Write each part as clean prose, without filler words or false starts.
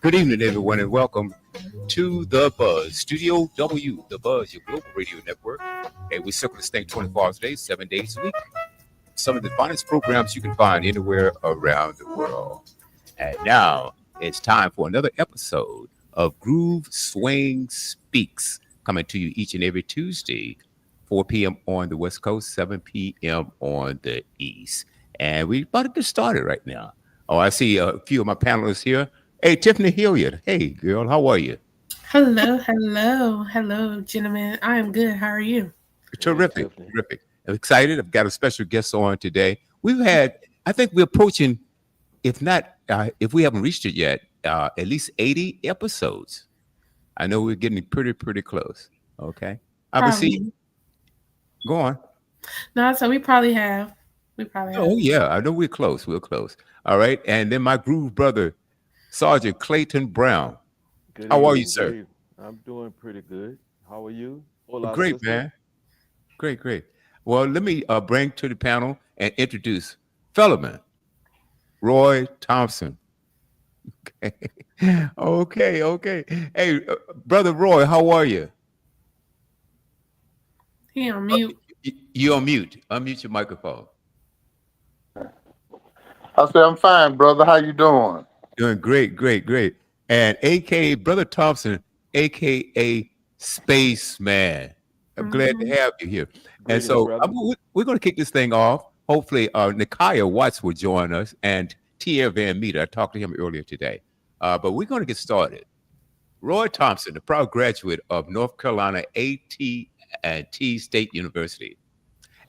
Good evening, everyone, and welcome to The Buzz, Studio W, The Buzz, your global radio network. And we circle this thing 24 hours a day, 7 days a week. Some of the finest programs you can find anywhere around the world. And now it's time for another episode of Groove Swing Speaks, coming to you each and every Tuesday, 4 p.m. on the West Coast, 7 p.m. on the East. And we're about to get started right now. Oh, I see a few of my panelists here. Hey, Tiffany Hilliard. Hey, girl, how are you? Hello, gentlemen. I am good. How are you? Hey, Terrific, Tiffany. terrific. I'm excited. I've got a special guest on today. We've had, I think we're approaching, if not, if we haven't reached it yet, at least 80 episodes. I know we're getting pretty close. Okay. I will see. Probably. Go on. No, so we probably have. We probably have. Oh, yeah. I know we're close. We're close. All right. And then my groove brother, Sergeant Clayton Brown. Good How are you, evening. Good sir? evening. I'm doing pretty good. How are you? Hola, Great, sister. man. Great. Well, let me bring to the panel and introduce Fellowman Roy Thompson. Okay. Hey, brother Roy, how are you? He on Uh, mute. You on mute. Unmute your microphone. I said, I'm fine, brother. How you doing? Doing great. And AKA Brother Thompson, AKA Spaceman. I'm glad to Hmm. have you here. And Greetings, so brother. we're going to kick this thing off. Hopefully, Nikiah Watts will join us and Tierre Van Meter. I talked to him earlier today. But we're going to get started. Roy Thompson, a proud graduate of North Carolina A&T State University,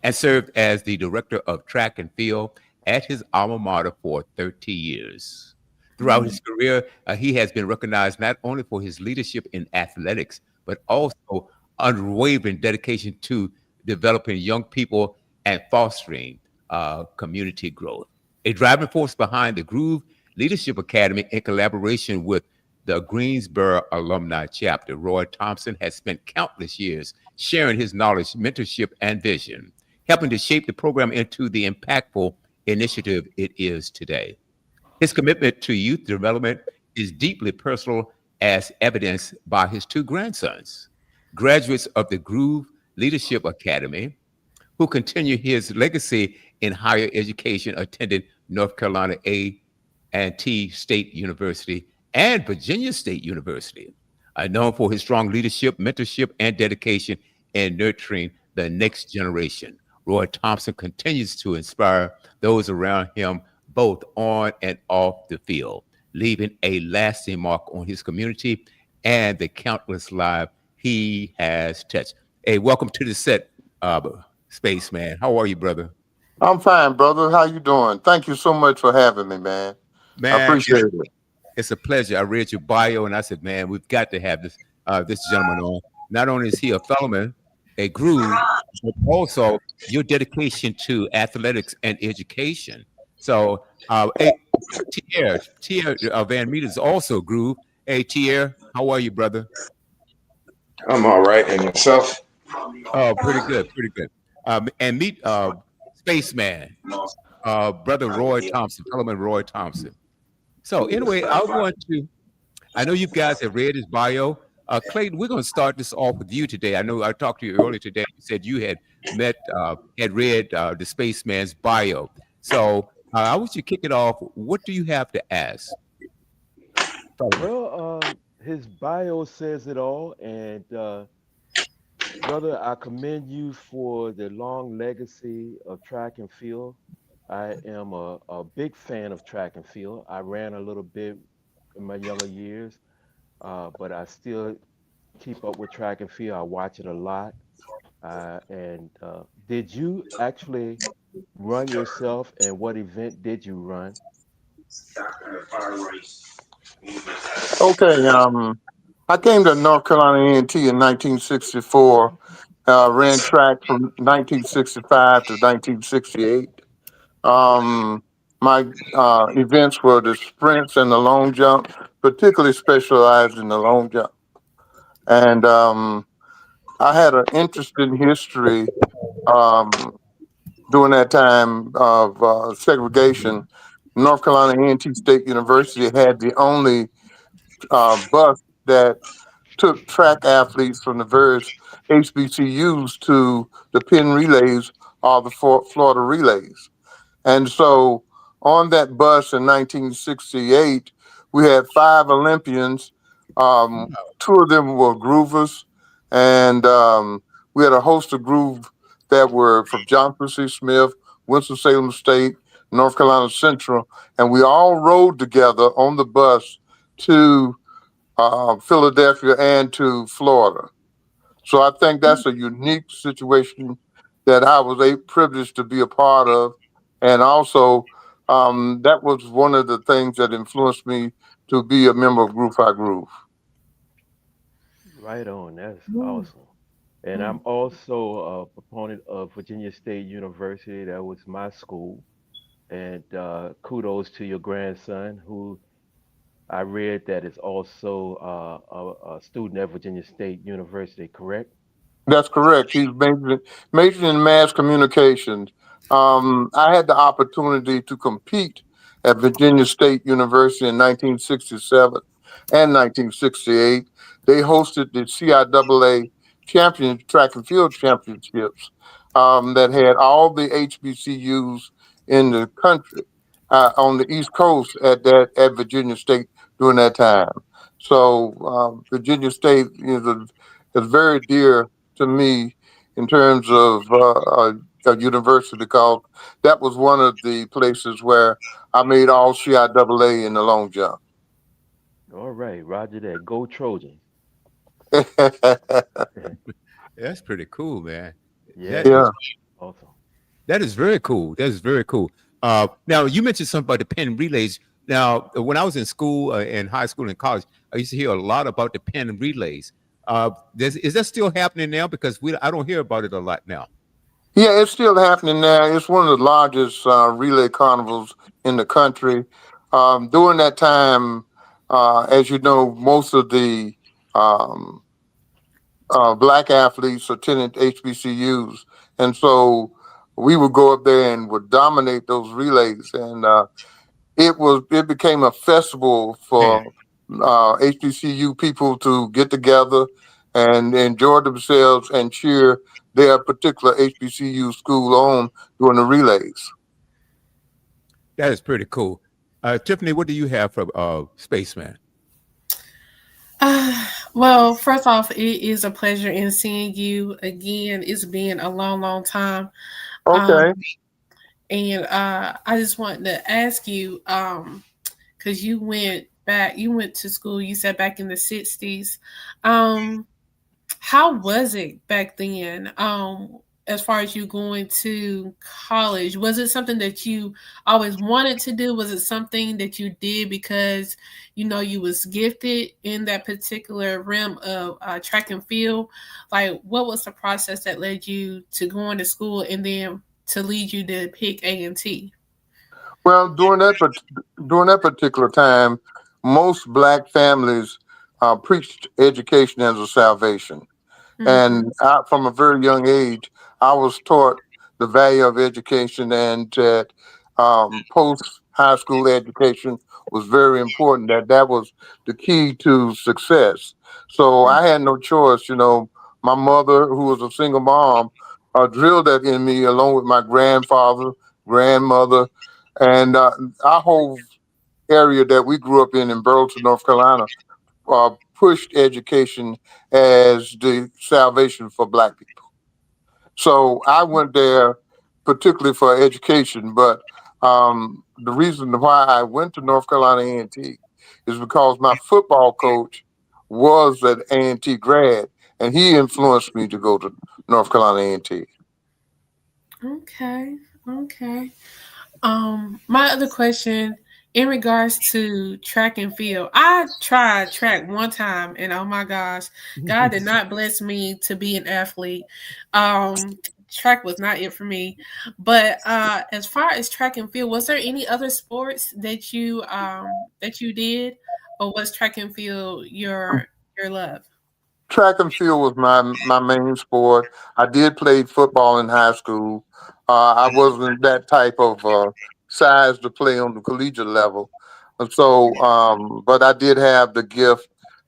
and served as the director of track and field at his alma mater for 30 years. Throughout his career, he has been recognized not only for his leadership in athletics, but also unwavering dedication to developing young people and fostering community growth. A driving force behind the Groove Leadership Academy in collaboration with the Greensboro Alumni Chapter, Roy Thompson has spent countless years sharing his knowledge, mentorship, and vision, helping to shape the program into the impactful initiative it is today. His commitment to youth development is deeply personal, as evidenced by his two grandsons, graduates of the Groove Leadership Academy, who continue his legacy in higher education, attending North Carolina A&T State University and Virginia State University, known for his strong leadership, mentorship, and dedication in nurturing the next generation. Roy Thompson continues to inspire those around him, both on and off the field, leaving a lasting mark on his community and the countless lives he has touched. Hey, welcome to the set, Spaceman. How are you, brother? I'm fine, brother. How you doing? Thank you so much for having me, man. I Man, appreciate it. it's a pleasure. I read your bio and I said, man, we've got to have this gentleman on. Not only is he a fellowman, a groove, but also your dedication to athletics and education. So, hey, Tierre Van Meter is also a groove. Hey, Tierre, how are you, brother? I'm all right. And yourself? Oh, pretty good. And meet Spaceman, brother Roy Thompson, fellowman Roy Thompson. So, anyway, I know you guys have read his bio. Clayton, we're going to start this off with you today. I know I talked to you earlier today. You said you had read the spaceman's bio. So I want you to kick it off. What do you have to ask? Solomon? His bio says it all, and brother, I commend you for the long legacy of track and field. I am a big fan of track and field. I ran a little bit in my younger years, but I still keep up with track and field. I watch it a lot. And did you actually run yourself, and what event did you run? Okay. I came to North Carolina A&T in 1964. Ran track from 1965 to 1968. Um, my events were the sprints and the long jump. particularly specialized in the long jump. And I had an interest in history um, during that time of segregation. North Carolina A&T State University had the only bus that took track athletes from the various HBCUs to the Penn Relays or the Florida Relays. And so on that bus in 1968, we had five Olympians. Two of them were groovers, and we had a host of groove that were from Johnson C. Smith, Winston-Salem State, North Carolina Central, and we all rode together on the bus to Philadelphia and to Florida. So I think that's a unique situation that I was privileged to be a part of, and also that was one of the things that influenced me to be a member of Groove I Groove. Right on. That's Mm, awesome. And I'm mm. also a proponent of Virginia State University. That was my school. And kudos to your grandson, who I read that is also a student at Virginia State University, correct? That's correct. He's majoring in mass communications. I had the opportunity to compete at Virginia State University in 1967 and 1968. They hosted the CIAA track and field championships that had all the HBCUs in the country on the East Coast at Virginia State during that time. So Virginia State is very dear to me in terms of a university because that was one of the places where I made all CIAA in the long jump. All right, Roger that. Go Trojans. That's pretty cool, man. Yeah, That yeah. is Yeah. Awesome. that is very cool. That is very cool. Now you mentioned something about the pen relays. Now, when I was in school, in high school and college, I used to hear a lot about the pen relays. Is that still happening now? Because I don't hear about it a lot now. Yeah, it's still happening now. It's one of the largest relay carnivals in the country. During that time, as you know, most of the um, black athletes attended HBCUs. And so we would go up there and would dominate those relays. And it became a festival Man, for HBCU people to get together and enjoy themselves and cheer their particular HBCU school on during the relays. that is pretty cool. Tiffany, what do you have for Spaceman? Well, first off, it is a pleasure in seeing you again. It's been a long, long time. Um, Okay. and I just wanted to ask you, because you went to school, you said back in the 60s. Um, How was it back then? As far as you going to college, was it something that you always wanted to do? Was it something that you did because you know you was gifted in that particular realm of track and field? Like, what was the process that led you to going to school and then to lead you to pick A&T? Well, during that particular time, most black families preached education as a salvation. Mm-hmm. And from a very young age, I was taught the value of education and that post high school education was very important, that was the key to success. So I had no choice. You know, my mother, who was a single mom, drilled that in me along with my grandfather, grandmother, and our whole area that we grew up in Burlington, North Carolina, pushed education as the salvation for black people. So I went there particularly for education, but the reason why I went to North Carolina A&T is because my football coach was an A&T grad, and he influenced me to go to North Carolina A&T. Okay. Okay. My other question in regards to track and field, I tried track one time, and oh my gosh, God did not bless me to be an athlete. Track was not it for me. But as far as track and field, was there any other sports that you did? or was track and field your love? Track and field was my main sport. I did play football in high school. I wasn't that type of size to play on the collegiate level, and so but I did have the gift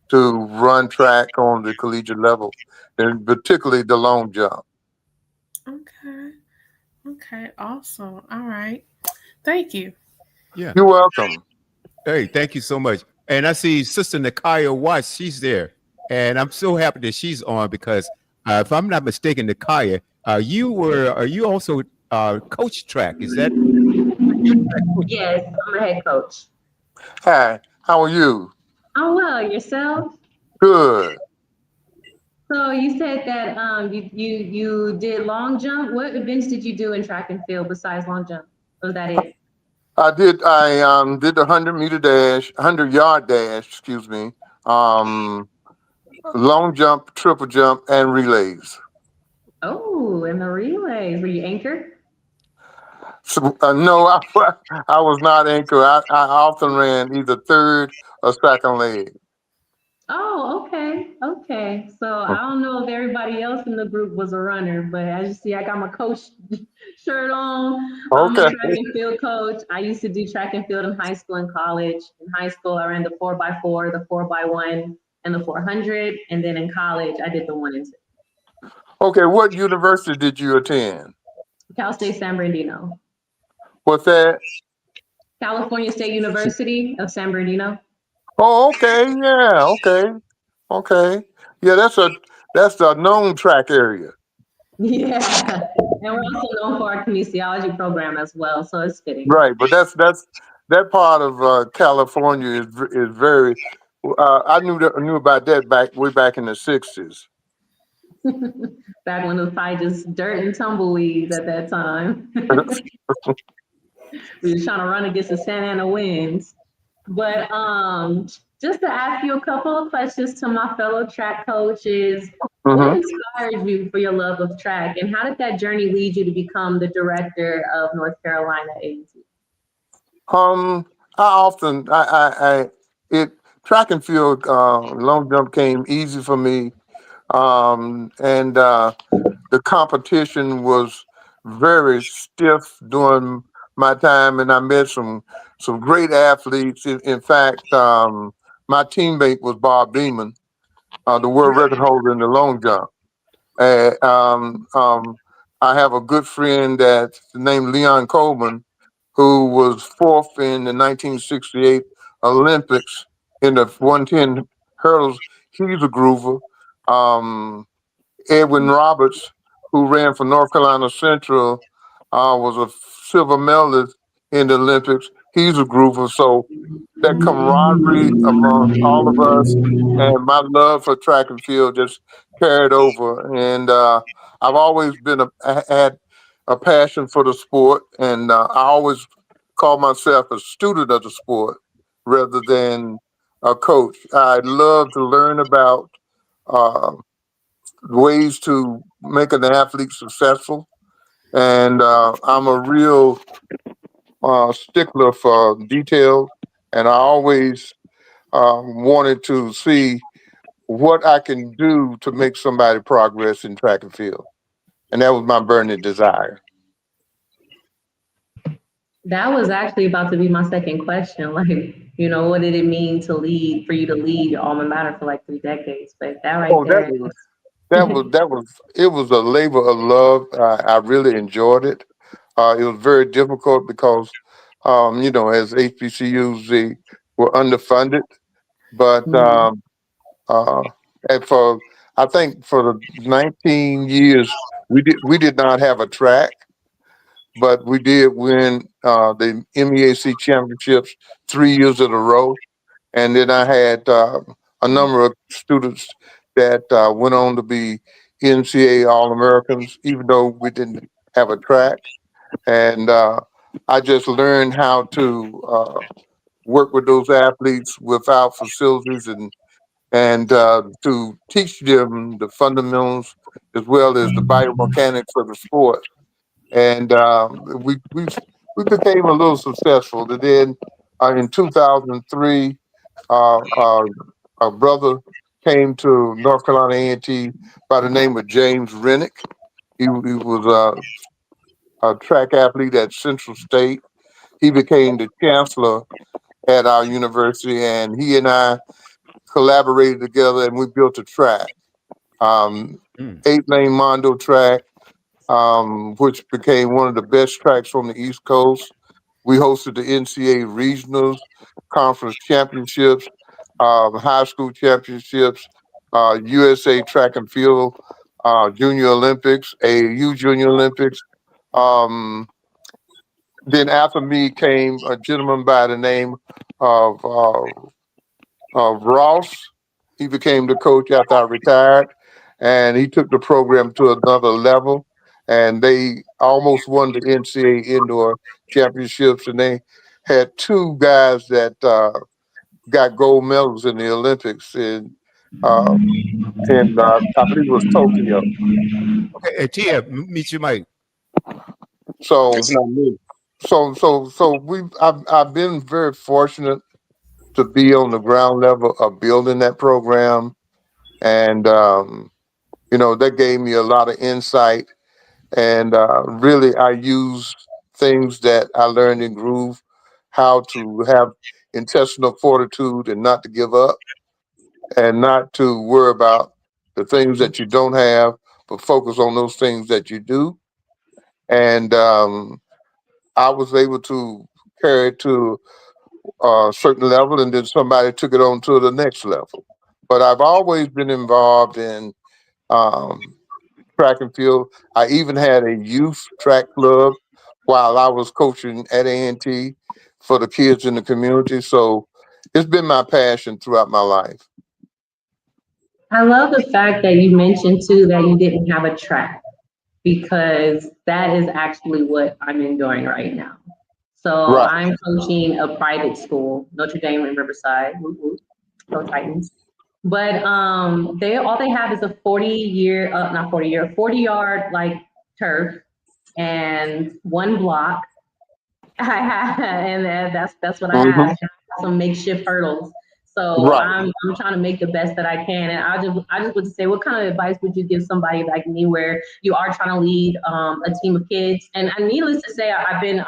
to run track on the collegiate level, and particularly the long jump. Okay. Okay. Awesome. All right. Thank you. Yeah. You're welcome. Hey, thank you so much. And I see Sister Nakaya Watts. She's there, and I'm so happy that she's on because if I'm not mistaken, Nakaya, are you also coach track? Is that your track coach? Yes, I'm a head coach. Hi, how are you? Oh well, yourself. Good. So you said that you did long jump. What events did you do in track and field besides long jump? Was that it? I did the 100-meter dash, 100-yard dash, excuse me. Um, long jump, triple jump, and relays. Oh, and the relays. Were you anchored? So, no, I was not anchor. I often ran either third or second leg. Oh, okay, okay. So I don't know if everybody else in the group was a runner, but as you see, I got my coach shirt on. I'm a Okay. track and field coach. I used to do track and field in high school and college. In high school, I ran the 4x4, the 4x1, and the 400. And then in college, I did the 1 and 2. Okay. What university did you attend? Cal State San Bernardino, What's that? California State University of San Bernardino. Oh, okay. Yeah. Okay. Okay. Yeah, that's a known track area. Yeah, and we're also known for our kinesiology program as well, so it's fitting. Right. But that's that part of California is very. I knew about that way back in the '60s. Back when it was probably just dirt and tumbleweeds at that time. We was trying to run against the Santa Ana winds. But just to ask you a couple of questions to my fellow track coaches, what Hmm. inspired you for your love of track, and how did that journey lead you to become the director of North Carolina A&T? I often I it track and field long jump came easy for me, and the competition was very stiff during my time, and I met some great athletes. In fact, my teammate was Bob Beeman, the world record holder in the long jump. Uh, um, um, I have a good friend that's named Leon Coleman, who was fourth in the 1968 Olympics in the 110 hurdles. He's a groover. Um, Edwin Roberts, who ran for North Carolina Central, was a silver medalist in the Olympics. He's a groover. So that camaraderie amongst all of us and my love for track and field just carried over. And I've always had a passion for the sport, and I always call myself a student of the sport rather than a coach. I love to learn about uh, ways to make an athlete successful, and I'm a real stickler for details, and I always wanted to see what I can do to make somebody progress in track and field. And that was my burning desire. That was actually about to be my second question. Like, what did it mean to lead, for you to lead your alma mater for like 3 decades? But that right Oh, there it was a labor of love. I really enjoyed it. It was very difficult because, as HBCUs, they were underfunded. But is. uh, and for I think for the 19 years we did not have a track, but we did win the MEAC championships 3 years in a row. And then I had a number of students that went on to be NCAA All Americans, even though we didn't have a track. And I just learned how to work with those athletes without facilities and to teach them the fundamentals as well as the biomechanics of the sport. And we became a little successful. And then in 2003, Uh, uh, a brother came to North Carolina A&T by the name of James Rennick. He was a track athlete at Central State. He became the chancellor at our university, and he and I collaborated together, and we built a track, um, Mm. 8-lane Mondo track, which became one of the best tracks on the East Coast. We hosted the NCAA regionals, conference championships, high school championships, USA track and field, junior Olympics, AAU junior Olympics. Um, then after me came a gentleman by the name of Ross. He became the coach after I retired, and he took the program to another level. And they almost won the NCAA indoor championships, and they had two guys that got gold medals in the Olympics uh, in I believe it was Tokyo. Okay, Tia, meet your mic. So It's not me. so I've been very fortunate to be on the ground level of building that program, and that gave me a lot of insight. And really, I use things that I learned in Groove, how to have intestinal fortitude and not to give up, and not to worry about the things that you don't have, but focus on those things that you do. And I was able to carry it to a certain level, and then somebody took it on to the next level. But I've always been involved in um, track and field. I even had a youth track club while I was coaching at A&T for the kids in the community. So it's been my passion throughout my life. I love the fact that you mentioned too that you didn't have a track because that is actually what I'm enjoying right now. So Right. I'm coaching a private school, Notre Dame in Riverside. Whoop, whoop. Go Titans. But they all they have is a 40-year, not 40-year, 40-yard like turf and one block. I have, and that's what I Hmm. have. Some makeshift hurdles. So Right. I'm trying to make the best that I can. And I just would say, what kind of advice would you give somebody like me, where you are trying to lead a team of kids? And needless to say, I've been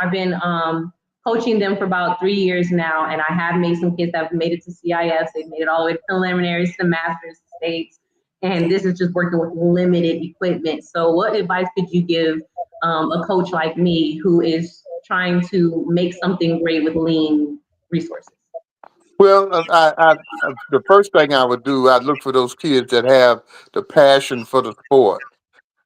coaching them for about 3 years now, and I have made some kids that have made it to CIS. They've made it all the way to preliminaries, to masters, to states, and this is just working with limited equipment. So, what advice could you give a coach like me who is trying to make something great with lean resources? Well, the first thing I would do, I'd look for those kids that have the passion for the sport.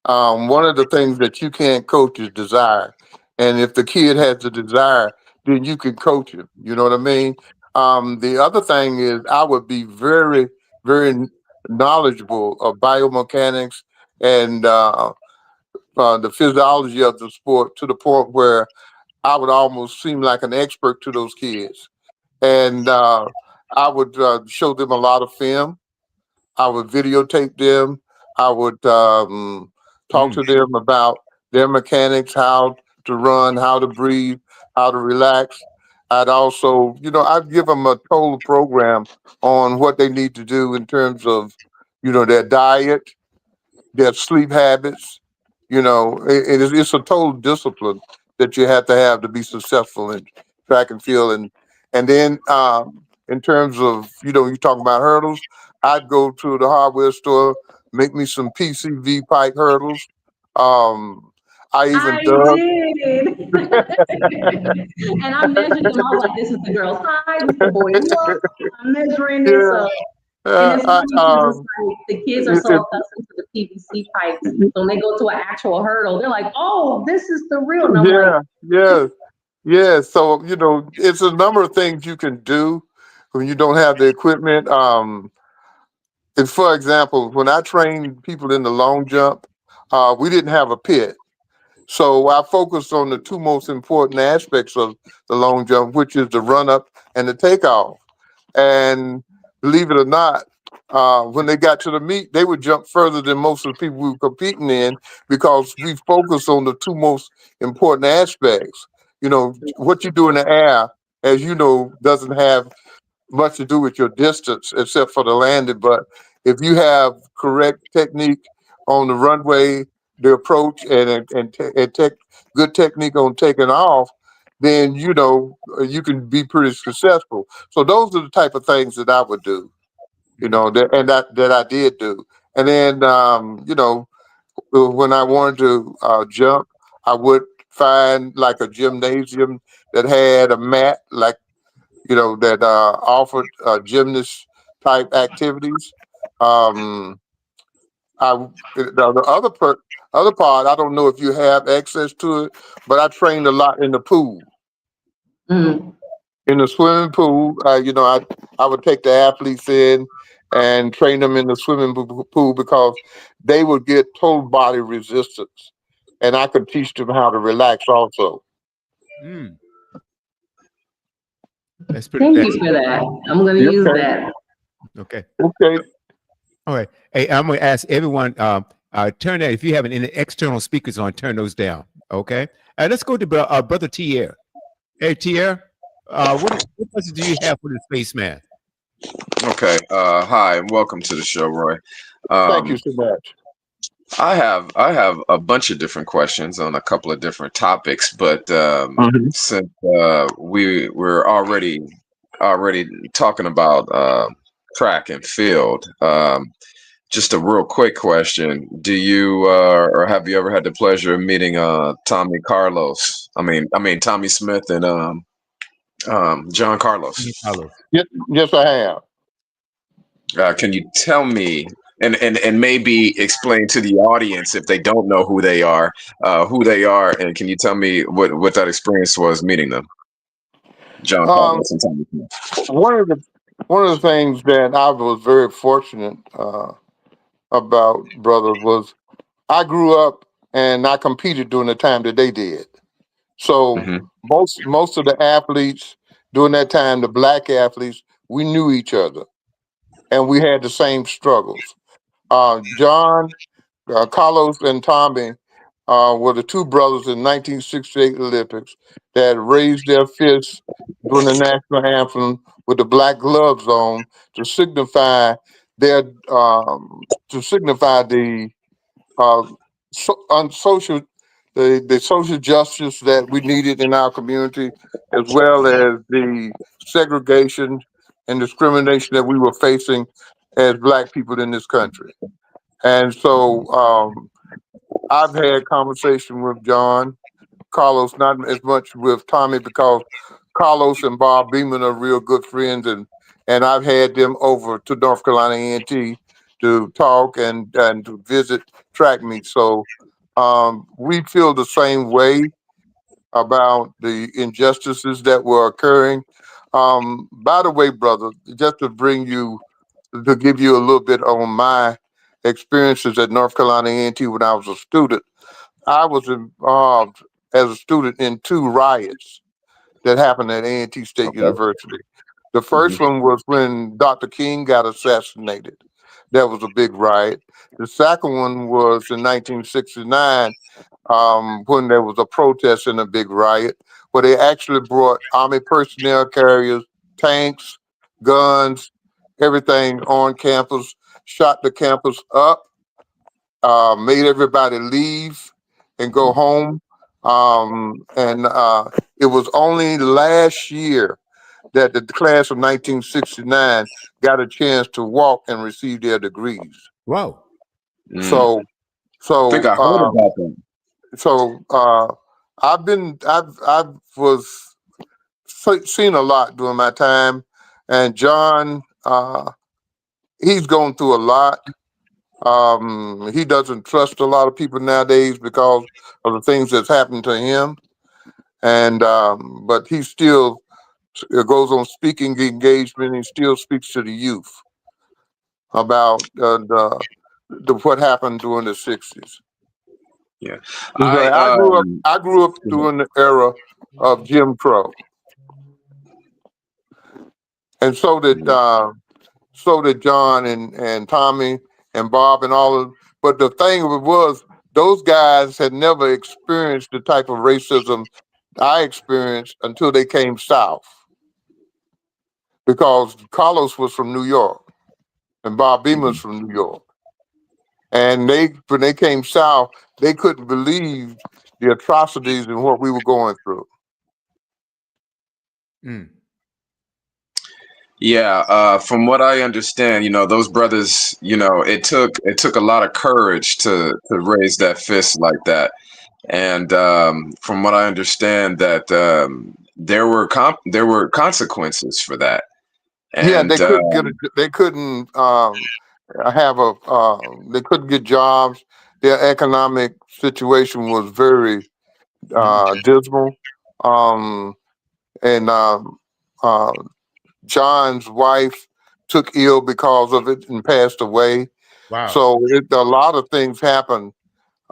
One of the things that you can't coach is desire. And if the kid has the desire, then you can coach him. You know what I mean? The other thing is I would be very, very knowledgeable of biomechanics and the physiology of the sport to the point where I would almost seem like an expert to those kids. And I would show them a lot of film. I would videotape them. I would talk Mm. to them about their mechanics, how to run, how to breathe, how to relax. I'd also, I'd give them a total program on what they need to do in terms of, their diet, their sleep habits. It's a total discipline that you have to be successful in track and field. And then in terms of, you talking about hurdles, I'd go to the hardware store, make me some PCV pipe hurdles. Um, I I even dug. did. And I measured them. I was like, this is the girl's high, this is the boy's low. I'm measuring this. Yeah. So, and it's funny because it's Um, like the kids are it, so it, accustomed to the PVC pipes. So when they go to an actual hurdle, they're like, oh, this is the real. And I'm like, yeah, yeah. Yeah, so it's a number of things you can do when you don't have the equipment. And for example, when I trained people in the long jump, we didn't have a pit, so I focused on the two most important aspects of the long jump, which is the run up and the takeoff. And believe it or not, when they got to the meet, they would jump further than most of the people we were competing in because we focused on the two most important aspects. What you do in the air, as you know, doesn't have much to do with your distance, except for the landing. But if you have correct technique on the runway, the approach, and good technique on taking off, then you can be pretty successful. So those are the type of things that I would do. That I did do. And then when I wanted to jump, I would find like a gymnasium that had a mat, like that offered gymnast type activities. Um, the other part, I don't know if you have access to it, but I trained a lot in the pool. Mm. In the swimming pool, I would take the athletes in and train them in the swimming pool because they would get total body resistance, and I could teach them how to relax also. Mm, that's pretty. Thank you That's for that. I'm going to use Okay, that. okay. okay. All right. Hey, I'm going to ask everyone. Turn that. If you have any external speakers on, turn those down. Okay. Let's go to brother Tier. Hey, Tier. What message do you have for the spaceman? Okay. Hi, and welcome to the show, Roy. Thank you Um, so much. I have a bunch of different questions on a couple of different topics, but Mhm. since we're already talking about track and field, just a real quick question: Do you or have you ever had the pleasure of meeting Tommy Carlos? I mean Tommy Smith and John Carlos. Carlos. Yes, yes, I have. Can you tell me and maybe explain to the audience if they don't know who they are, and can you tell me what that experience was meeting them, John Um, Carlos and Tommy Smith? one of the one of the things that I was very fortunate about, brother, was I grew up and I competed during the time that they did. So Hmm. most of the athletes during that time, the black athletes, we knew each other and we had the same struggles. John, Carlos, and Tommy were the two brothers in 1968 Olympics that raised their fists during the national anthem with the black gloves on to signify their to signify the uh, on social the social justice that we needed in our community, as well as the segregation and discrimination that we were facing as black people in this country. And so I've had conversation with John Carlos, not as much with Tommy because Carlos and Bob Beeman are real good friends, and I've had them over to North Carolina A&T to talk and to visit track meets. So we feel the same way about the injustices that were occurring. By the way, brother, just to give you a little bit on my experiences at North Carolina A&T when I was a student, I was involved as a student in two riots that happened at A&T State Okay. University. The Hmm. first one was when Dr. King got assassinated. That was a big riot. The second one was in 1969 when there was a protest and a big riot where they actually brought Army personnel carriers, tanks, guns, everything on campus, shot the campus up, made everybody leave and go home. And it was only last year that the class of 1969 got a chance to walk and receive their degrees. Wow. Mm. So, I think so, I heard about them. so I've was seen a lot during my time, and John, he's gone through a lot. He doesn't trust a lot of people nowadays because of the things that's happened to him. And but he still goes on speaking engagement. He still speaks to the youth about what happened during the '60s. Yeah. He's I like, I grew up during the era of Jim Crow, and so did John and Tommy and Bob and all of. But the thing of it was, those guys had never experienced the type of racism I experienced until they came south. because Carlos was from New York and Bob Beamer was Mhm. from New York. And when they came south, they couldn't believe the atrocities and what we were going through. Mm. Yeah, from what I understand, those brothers, it took a lot of courage to raise that fist like that. And from what I understand, that there were consequences for that. Yeah, And they couldn't they couldn't get jobs. Their economic situation was very Mhm. dismal. Um, and uh, John's wife took ill because of it and passed away. Wow. So a lot of things happened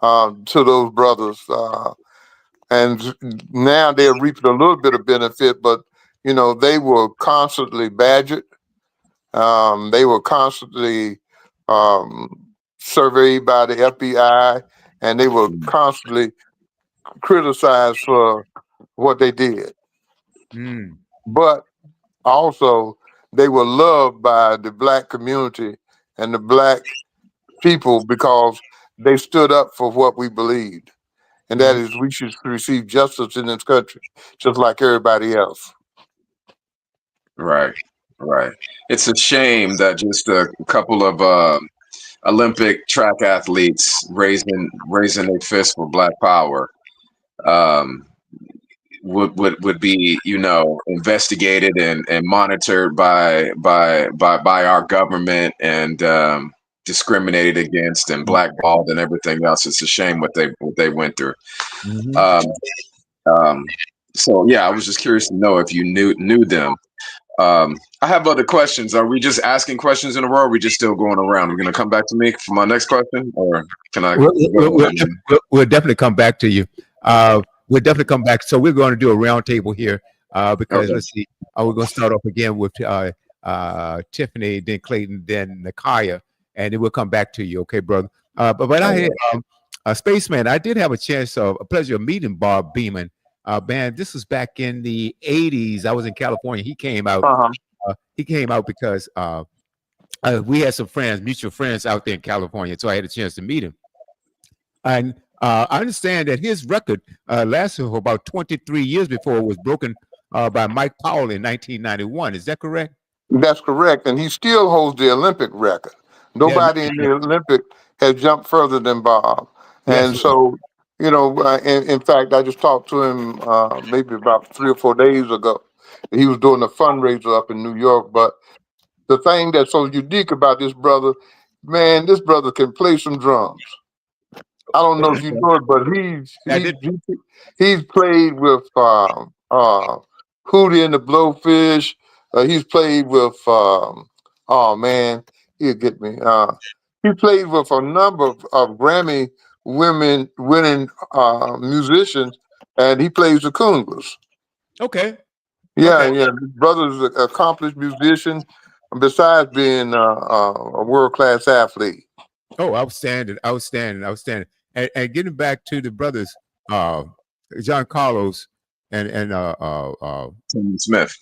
to those brothers, and now they're reaping a little bit of benefit. But they were constantly badgered. They were constantly um, surveyed by the FBI, and they were constantly criticized for what they did. Mm. But also, they were loved by the black community and the black people because they stood up for what we believed, and that Mhm. is we should receive justice in this country, just like everybody else. right, right. It's a shame that just a couple of Olympic track athletes raising their fist for Black Power um, would be investigated and monitored by our government and discriminated against and blackballed and everything else. It's a shame what they went through. Mhm. Um, um, so yeah, I was just curious to know if you knew them. I have other questions. Are we just asking questions in a row? Or are we just still going around? Are we going to come back to me for my next question, or can I We'll, go we'll, we'll, ahead def- and? we'll definitely come back to you. We'll definitely come back. So we're going to do a roundtable here because Okay. let's see. We're going to start off again with Tiffany, then Clayton, then Nakaya, and then we'll come back to you. Okay, brother. But I had Spaceman. I did have a pleasure of meeting Bob Beeman. Man, this was back in the '80s. I was in California. He came out. Uh-huh. He came out because we had some friends, mutual friends out there in California, so I had a chance to meet him. And I understand that his record lasted for about 23 years before it was broken by Mike Powell in 1991. Is that correct? That's correct, and he still holds the Olympic record. Yeah, Nobody in the Olympic has jumped further than Bob, and yes. so in fact, I just talked to him maybe about 3 or 4 days ago. He was doing a fundraiser up in New York, but the thing that's so unique about this brother, man, this brother can play some drums. I don't know if you know it, but I did. he's played with Hootie and the Blowfish. He's played with oh man, he'll get me. He played with a number of Grammy women winning musicians, and he plays the congas. Okay. Yeah, Okay. yeah. His brother's an accomplished musician, besides being a world class athlete. Oh, outstanding, outstanding, outstanding. And getting back to the brothers, uh, John Carlos Tim Smith.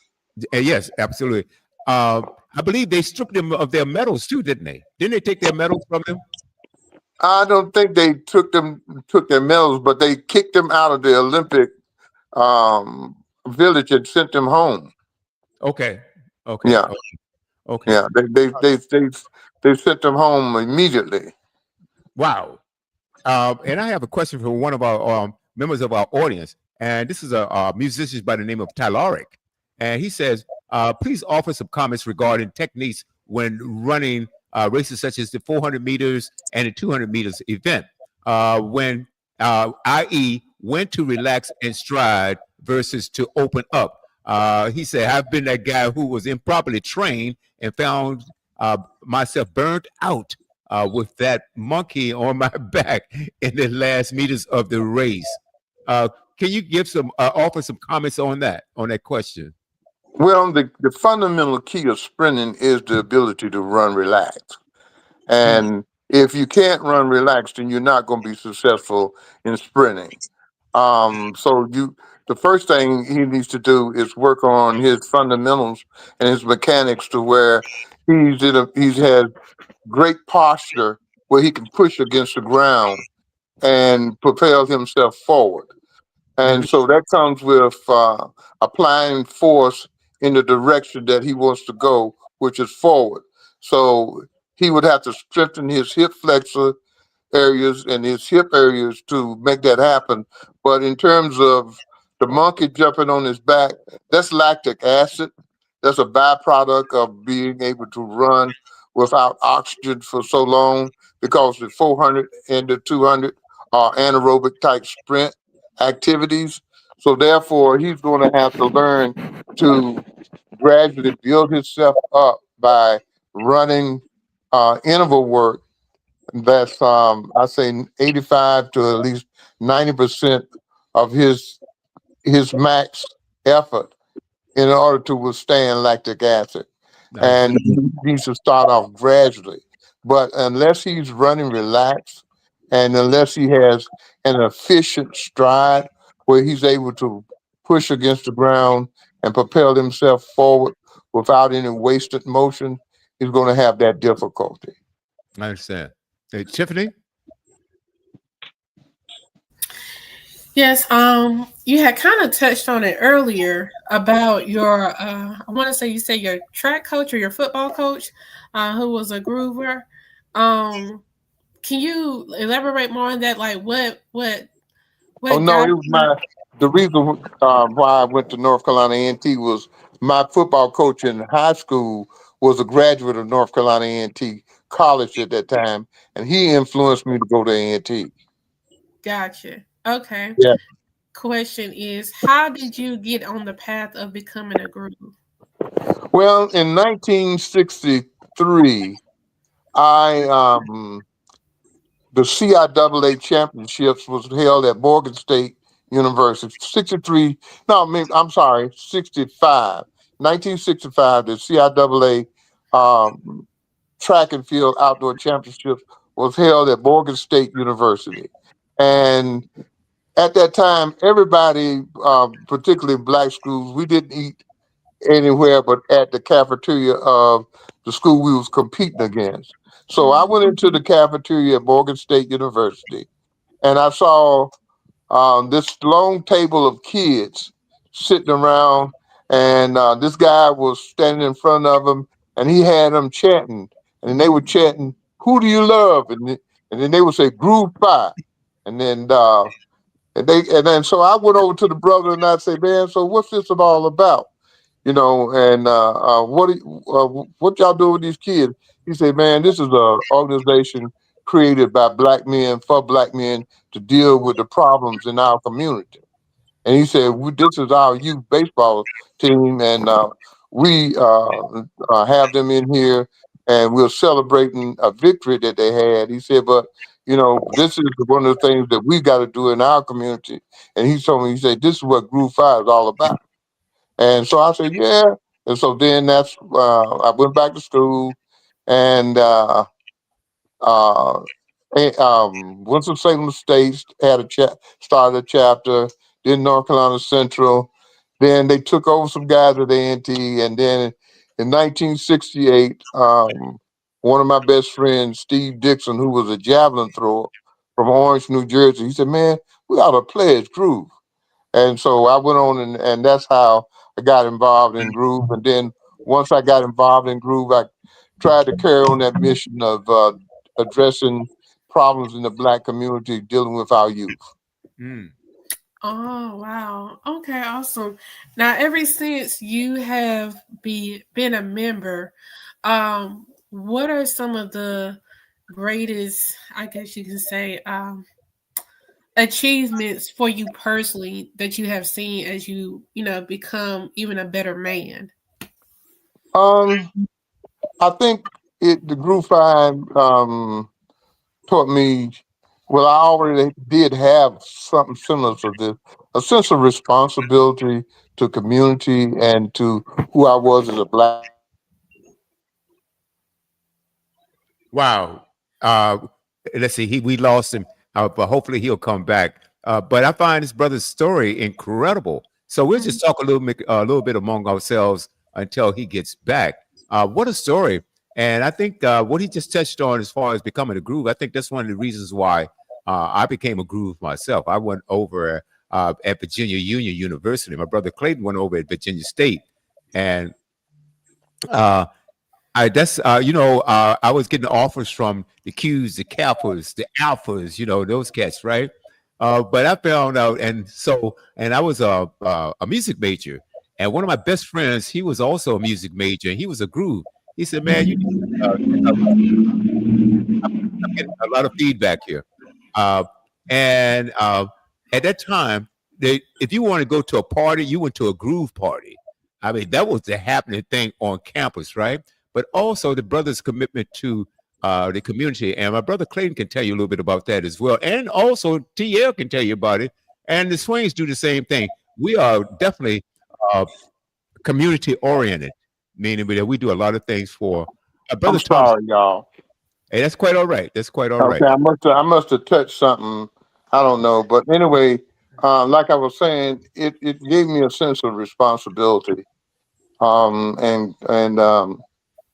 yes, absolutely. I believe they stripped them of their medals too, didn't they? Didn't they take their medals from them? I don't think they took their medals, but they kicked them out of the Olympic um, village and sent them home. Okay. Okay. Yeah, Okay. yeah. They sent them home immediately. Wow. And I have a question for one of our members of our audience, and this is a musician by the name of Tylaric, and he says, "Please offer some comments regarding techniques when running races such as the 400 meters and the 200 meters event. When, i.e., when to relax and stride versus to open up." He said, "I've been that guy who was improperly trained and found myself burned out with that monkey on my back in the last meters of the race. Can you give offer some comments on that question?" Well, the fundamental key of sprinting is the ability to run relaxed. Mm. And if you can't run relaxed, then you're not going to be successful in sprinting. So the first thing he needs to do is work on his fundamentals and his mechanics to where he has great posture where he can push against the ground and propel himself forward. And Mhm. so that comes with applying force in the direction that he wants to go, which is forward. So he would have to strengthen his hip flexor areas and his hip areas to make that happen. But in terms of the monkey jumping on his back, that's lactic acid. That's a byproduct of being able to run without oxygen for so long because the 400 and the 200 are anaerobic type sprint activities. So therefore, he's going to have to learn to gradually build himself up by running interval work that's I say 85 to at least 90% of his max effort in order to withstand lactic acid. I And understand. he needs to start off gradually. But unless he's running relaxed and unless he has an efficient stride where he's able to push against the ground and propel himself forward without any wasted motion, he's going to have that difficulty. I understand. Hey, Tiffany? Yes, you had kind of touched on it earlier about your I want to say you said your track coach or your football coach, who was a groover. Um, can you elaborate more on that? Like Oh what no, got it was you? my the reason why I went to North Carolina A&T was my football coach in high school was a graduate of North Carolina A&T College at that time, and he influenced me to go to A&T. Gotcha. Okay. Yeah. Question is, how did you get on the path of becoming a groove? Well, in 1963, I the CIAA championships was held at Morgan State University. 63, no, I mean, I'm sorry, 65. 1965, the CIAA track and field outdoor championships was held at Morgan State University. And at that time, everybody, particularly black schools, we didn't eat anywhere but at the cafeteria of the school we was competing against. So I Mhm. went into the cafeteria at Morgan State University and I saw this long table of kids sitting around, and this guy was standing in front of them, and he had them chanting, and they were chanting, "Who do you love?" And then they would say, "Groove Five," and then and then so I went over to the brother and I say, "Man, so what's this all about?" And what y'all do with these kids? He said, "Man, this is a organization created by black men for black men to deal with the problems in our community." And he said, "This is our youth baseball team, and we have them in here, and we're celebrating a victory that they had." He said, "But this is one of the things that we got to do in our community." And he told me, he said, "This is what Group Five is all about." And so I said, "Yeah." And so then I went back to school and uh, Winston-Salem State had started a chapter, then North Carolina Central. Then they took over some guys at A&T. And then in 1968, one of my best friends, Steve Dixon, who was a javelin thrower from Orange, New Jersey, he said, "Man, we ought to play as Groove." And so I went on and that's how I got involved in Groove. And then once I got involved in Groove, I tried to carry on that mission of addressing problems in the black community dealing with our youth. Mm. Oh wow. Okay, awesome. Now ever since you have been a member, what are some of the greatest, I guess you can say, achievements for you personally that you have seen as you become even a better man? Um, I think the Groove Five taught me, well, I already did have something similar to this, a sense of responsibility to community and to who I was as a black man. Wow. Uh, let's see. We lost him, but hopefully he'll come back. But I find this brother's story incredible. So we'll Mhm. just talk a little bit among ourselves until he gets back. What a story! And I think what he just touched on as far as becoming a groove, I think that's one of the reasons why I became a groove myself. I went over at Virginia Union University. My brother Clayton went over at Virginia State, and uh, I that's I was getting offers from the Qs, the Kappas, the Alphas, those cats, right? But I found out, and I was a music major, and one of my best friends, he was also a music major, and he was a groove. He said, "Man, you need I'm getting a lot of feedback here." Uh, and at that time, if you want to go to a party, you went to a groove party. I mean, that was the happening thing on campus, right? But also the brothers' commitment to the community. And my brother Clayton can tell you a little bit about that as well. And also TL can tell you about it. And the Swains do the same thing. We are definitely uh, community oriented, meaning that we do a lot of things for I'm Brother Thompson. sorry, y'all. Hey, that's quite all right. That's quite all right. Okay, I must have touched something. I don't know, but anyway, like I was saying, it gave me a sense of responsibility, and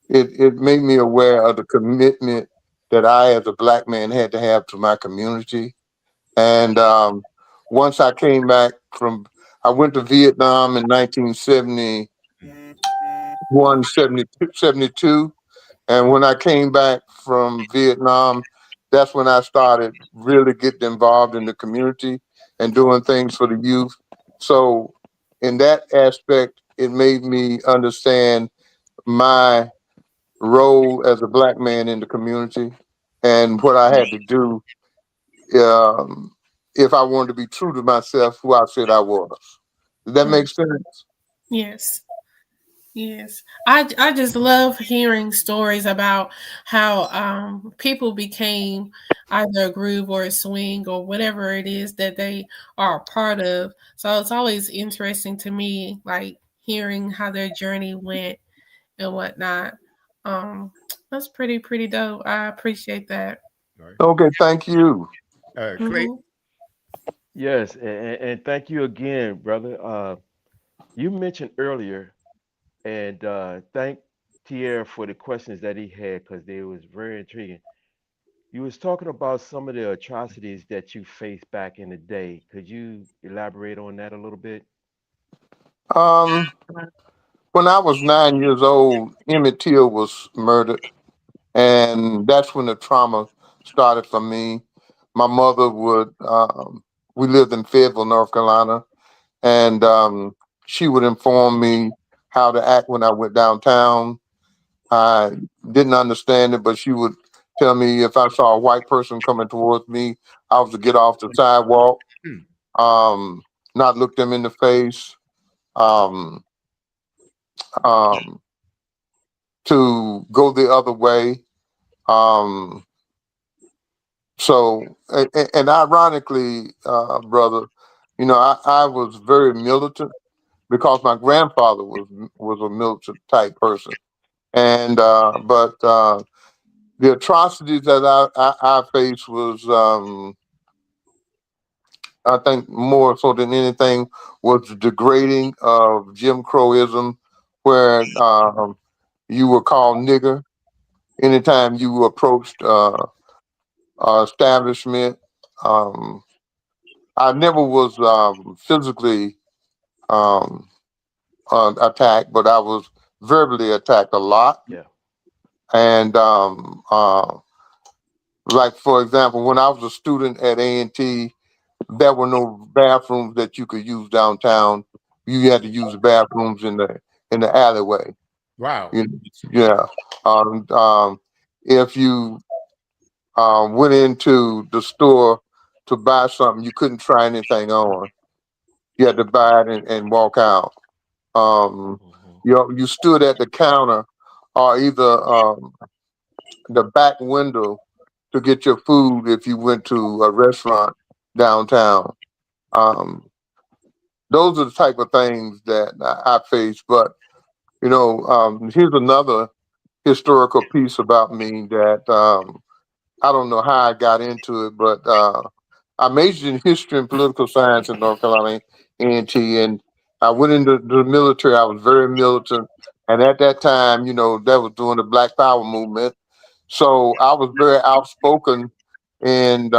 it made me aware of the commitment that I, as a black man, had to have to my community. And once I came back from, I went to Vietnam in 1971, 72. And when I came back from Vietnam, that's when I started really getting involved in the community and doing things for the youth. So, in that aspect, it made me understand my role as a black man in the community and what I had to do um, if I wanted to be true to myself, who I said I was. Does that Mm. make sense? Yes. Yes, I just love hearing stories about how people became either a groove or a swing or whatever it is that they are a part of. So it's always interesting to me, like hearing how their journey went and whatnot. Um, that's pretty dope. I appreciate that. All right. Okay, thank you. Clayton. Hmm. Yes, and thank you again, brother. You mentioned earlier, and thank Pierre for the questions that he had because they was very intriguing. You was talking about some of the atrocities that you faced back in the day. Could you elaborate on that a little bit? Um, when I was 9 years old, Emmett Till was murdered, and that's when the trauma started for me. My mother would. We lived in Fayetteville, North Carolina, and she would inform me how to act when I went downtown. I didn't understand it, but she would tell me if I saw a white person coming towards me, I was to get off the sidewalk, Hmm. um, not look them in the face, um, um, to go the other way. Um, and ironically, brother, I was very militant because my grandfather was a militant type person, and but the atrocities that I faced was, I think, more so than anything, was the degrading of Jim Crowism, where you were called nigger anytime you approached establishment. Um, I never was physically um, attacked, but I was verbally attacked a lot. Yeah. And like, for example, when I was a student at A&T, there were no bathrooms that you could use downtown. You had to use the bathrooms in the alleyway. Wow. You, yeah. Um, um, if you went into the store to buy something, you couldn't try anything on. You had to buy it and walk out. Um, Hmm. you stood at the counter or either the back window to get your food if you went to a restaurant downtown. Um, those are the type of things that I face. But here's another historical piece about me that I don't know how I got into it, but I majored in history and political science in North Carolina A&T, and I went into the military. I was very militant, and at that time, that was during the Black Power movement. So I was very outspoken and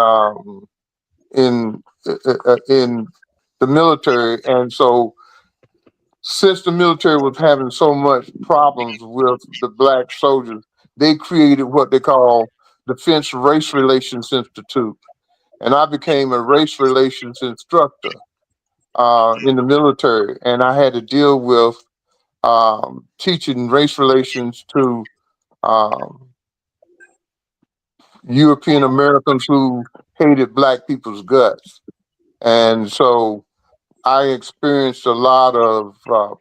in the military, and so since the military was having so much problems with the black soldiers, they created what they call Defense Race Relations Institute, and I became a race relations instructor in the military, and I had to deal with teaching race relations to um, European Americans who hated black people's guts. And so I experienced a lot of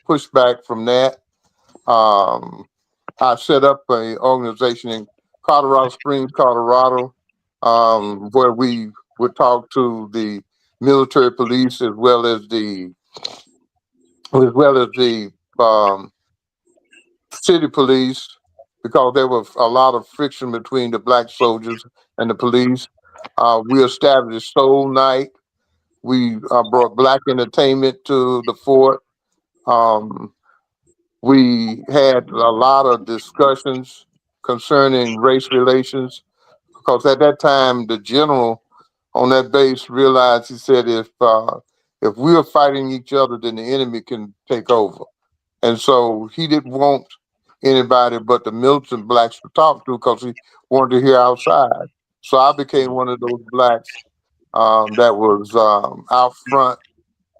pushback from that. Um, I set up an organization in Colorado Springs, Colorado, where we would talk to the military police as well as the um, city police, because there was a lot of friction between the black soldiers and the police. We established Soul Night. We brought black entertainment to the fort. Um, we had a lot of discussions concerning race relations, because at that time the general on that base realized, he said, if we are fighting each other, then the enemy can take over. And so he didn't want anybody but the militant blacks to talk to, because he wanted to hear outside. So I became one of those blacks that was out front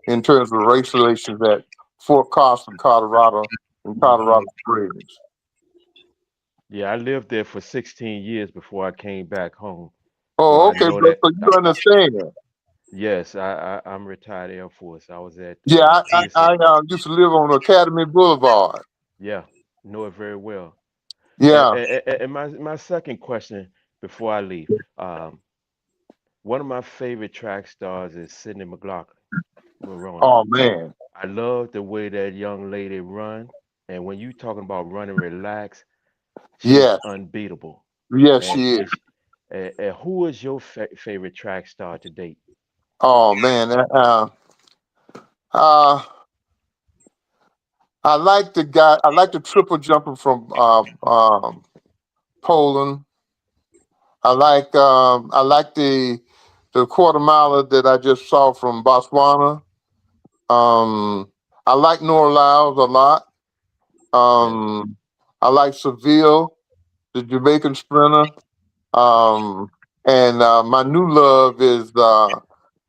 in terms of race relations at Fort Carson, Colorado, and Hmm. Colorado Springs. Yeah, I lived there for 16 years before I came back home. So Oh, I okay, know bro. that. So you understand? Yes, I'm retired Air Force. I was at Yeah, I Peterson. used to live on Academy Boulevard. Yeah, know it very well. Yeah. And my second question before I leave, one of my favorite track stars is Sydney McLaughlin. Marona. Oh man. I love the way that young lady run, and when you talking about running relaxed, she's Yes. unbeatable. Yes, And she is. and who is your favorite track star to date? Oh man. Uh, I like the guy. I like the triple jumper from Poland. I like the quarter miler that I just saw from Botswana. Um, I like Nora Lyles a lot. Yeah. Um, I like Seville, the Jamaican sprinter. Um, and my new love is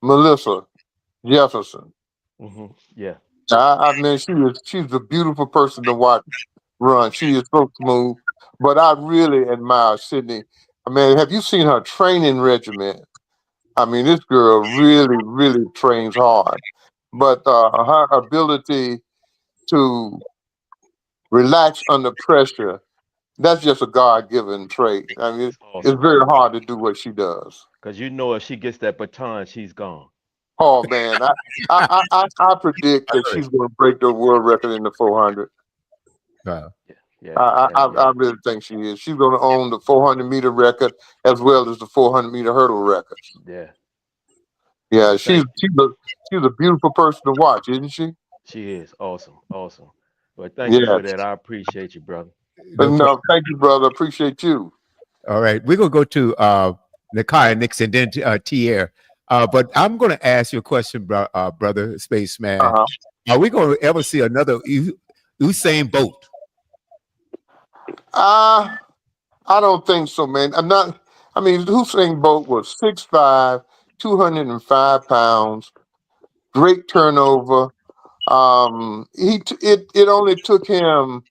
Melissa Jefferson. Yeah. I mean, she's a beautiful person to watch run. She is so smooth. But I really admire Sydney. I mean, have you seen her training regimen? I mean, this girl really, really trains hard. But her ability to relax under pressure, that's just a God given trait. I mean, It's it's awesome. very hard to do what she does. Cause you know if she gets that baton, she's gone. Oh man, I predict I that heard. she's going to break the world record in the 400. Yeah. Yeah. Yeah. Yeah. I really think she is. She's going to own the 400-meter record as well as the 400-meter hurdle records. Yeah. Yeah, Well, she's thank you. she's a beautiful person to watch, isn't she? She is awesome. Awesome. Well, thank you for Yes. that. I appreciate you, brother. No problem. No, thank you, brother. Appreciate you. All right, we're gonna go to Nakai Nixon, then Tier. But I'm gonna ask you a question, brother Spaceman. Uh-huh. Are we gonna ever see another Usain Bolt? Uh, I don't think so, man. I'm not. I mean, Hussein Bolt was 6'5", 205 pounds. Great turnover. It only took him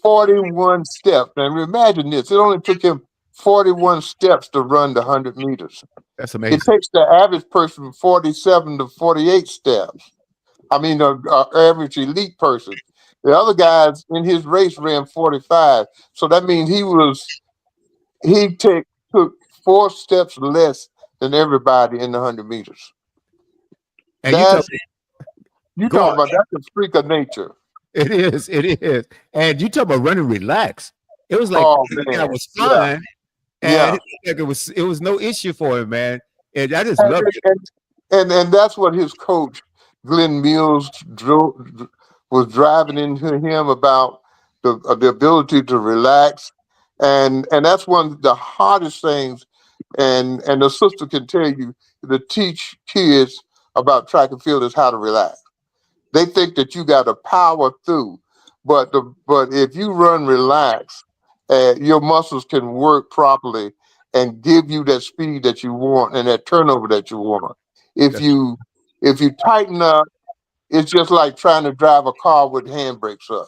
41 steps. And imagine this: it only took him 41 steps to run the 100 meters. That's It amazing. takes the average person 47 to 48 steps. I mean, the average elite person. The other guys in his race ran 45. So that means he took 4 steps less than everybody in the 100 meters. And you talk, That's you go talking on. about that's a freak of nature. It is. And you talk about running relaxed. It was like Oh the guy man, was yeah, flying, and yeah, it was no issue for him, man. And I just and love it. and, and that's what his coach Glenn Mills was driving into him about the ability to relax, and that's one of the hardest things. And the sister can tell you to teach kids about track and field is how to relax. They think that you got to power through, but if you run relaxed, your muscles can work properly and give you that speed that you want and that turnover that you want. If That's you if you tighten up, it's just like trying to drive a car with handbrakes up.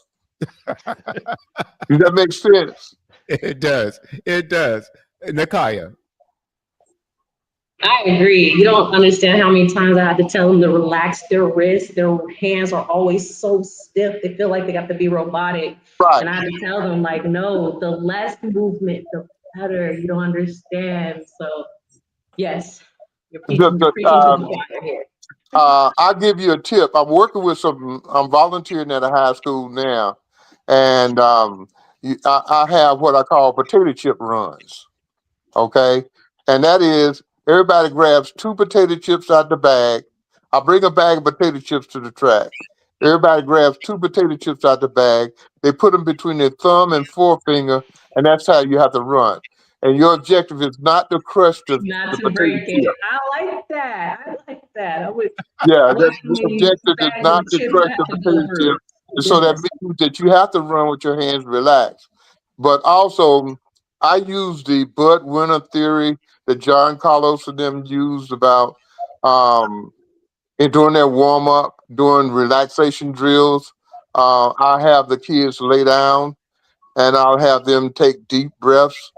Does that make sense? it does. It does. Nakaya. I agree. You don't understand how many times I have to tell them to relax their wrists. Their hands are always so stiff. They feel like they have to be robotic. Right. And I have to tell them, like, no, the less movement, the better. You don't understand. So, yes, The, you're the, preaching to the um, choir here. I'll give you a tip. I'm working with some. I'm volunteering at a high school now, and I have what I call potato chip runs. Okay, and that is everybody grabs two potato chips out the bag. I bring a bag of potato chips to the track. Everybody grabs two potato chips out the bag. They put them between their thumb and forefinger, and that's how you have to run. And your objective is not to crush Not the to potato break chip. it. I like that. I like that. Yeah, I like the when you objective is bags not of to chips crush that have the to go potato chip. over And so that business. means that you have to run with your hands relaxed. But also, I use the Bud Winter theory that John Carlos and them used about um, in doing their warm up, doing relaxation drills. I have the kids lay down and I'll have them take deep breaths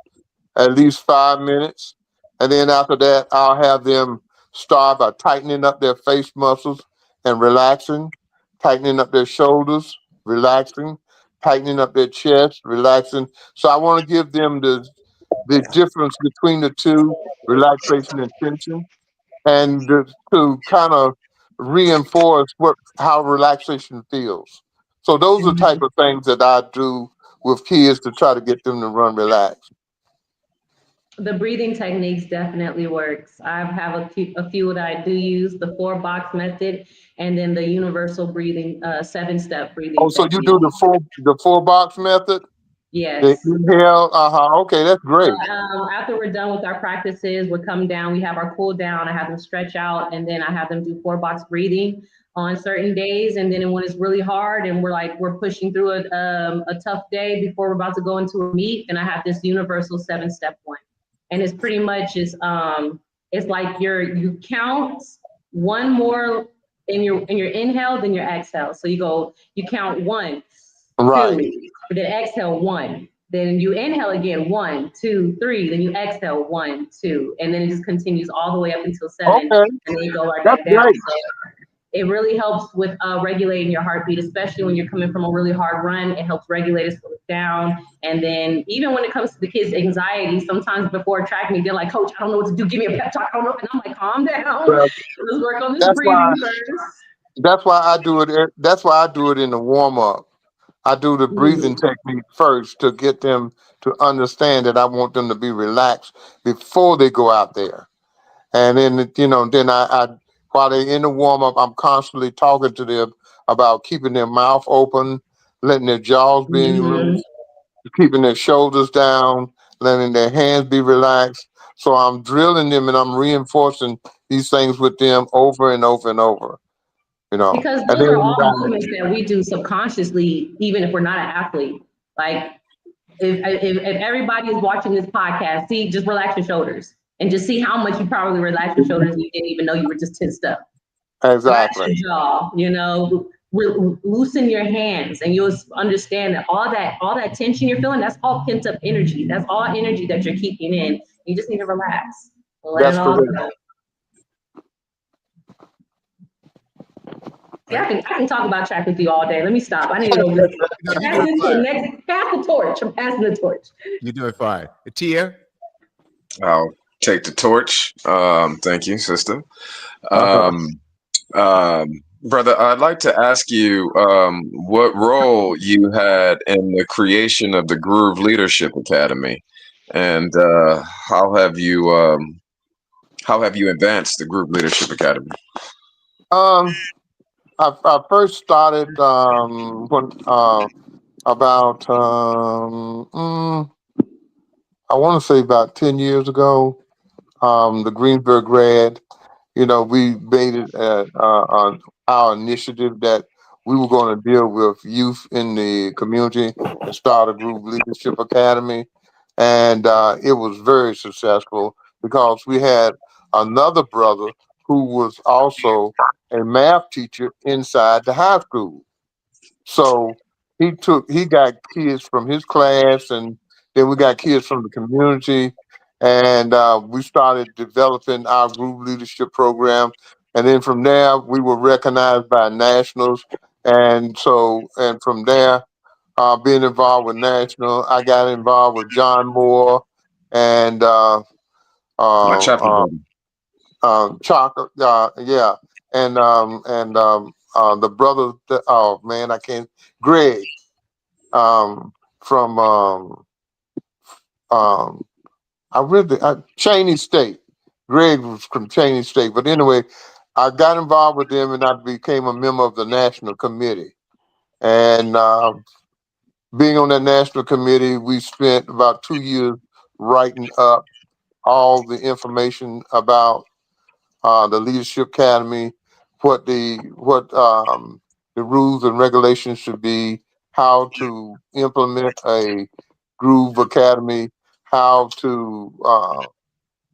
at least 5 minutes. And then after that, I'll have them start by tightening up their face muscles and relaxing, tightening up their shoulders, relaxing, tightening up their chest, relaxing. So I want to give them the difference between the two, relaxation and tension, and to kind of reinforce what how relaxation feels. So those are the type of things that I do with kids to try to get them to run relaxed. The breathing techniques definitely works. I have a few that I do use, the 4 box method, and then the universal breathing, 7 step Oh, breathing so you do technique. the four box method? The Yes. inhale, okay, that's great. After we're done with our practices, we come down, we have our cool down. I have them stretch out, and then I have them do 4 box breathing on certain days. And then when it's really hard and we're pushing through a tough day before we're about to go into a meet, and I have this universal 7 step one. And it's pretty much it's like you count one more in your inhale than your exhale. So you count one, Right. two, then exhale one. Then you inhale again, 1, 2, 3. Then you exhale, 1, 2, and then it just continues all the way up until 7, Okay, and then you go right that's back down. great. So it really helps with regulating your heartbeat, especially when you're coming from a really hard run. It helps regulate it, slow it down. And then even when it comes to the kids' anxiety, sometimes before track meet, they're like, "Coach, I don't know what to do. Give me a pep talk. I don't know." And I'm like, "Calm down. Well, Let's work on this that's why breathing first." that's why I do it. That's why I do it in the warm up. I do the breathing Mhm. technique first to get them to understand that I want them to be relaxed before they go out there. And then then I while they're in the warm up, I'm constantly talking to them about keeping their mouth open, letting their jaws be Mhm. loose, keeping their shoulders down, letting their hands be relaxed. So I'm drilling them and I'm reinforcing these things with them over and over and over. Because And those are then all movements that we do subconsciously, even if we're not an athlete. Like if everybody is watching this podcast, see, just relax your shoulders and just see how much you probably relax your shoulders and you didn't even know you were just tensed up. Relax exactly. your jaw, loosen your hands, and you'll understand that all that tension you're feeling, that's all pent up energy. That's all energy that you're keeping in. You just need to relax. Let it That's all correct. go. See, Right. I can talk about track with you all day. Let me stop. I need to go listen. No, I'm you're passing doing it to the fine. next. Pass the torch. I'm passing the torch. You're doing fine. Tia? I'll take the torch. Thank you, sister. Uh-huh. Um, Brother, I'd like to ask you what role you had in the creation of the Groove Leadership Academy, and how have you How have you advanced the Group Leadership Academy? Um, I first started when about I want to say about 10 years ago. The Greensburg grad. We made it on our initiative that we were going to deal with youth in the community and start a group leadership academy. And it was very successful because we had another brother who was also a math teacher inside the high school. So he got kids from his class, and then we got kids from the community, and we started developing our group leadership program. And then from there, we were recognized by nationals, and from there, being involved with national, I got involved with John Moore and My uh, chapter uh, brother. Chocolate, yeah, and the brother. Oh man, I can't. Greg from um, Cheney State. Greg was from Cheney State, but anyway, I got involved with them and I became a member of the national committee. And being on that national committee, we spent about 2 years writing up all the information about the Leadership Academy, what the rules and regulations should be, how to implement a Groove Academy, how to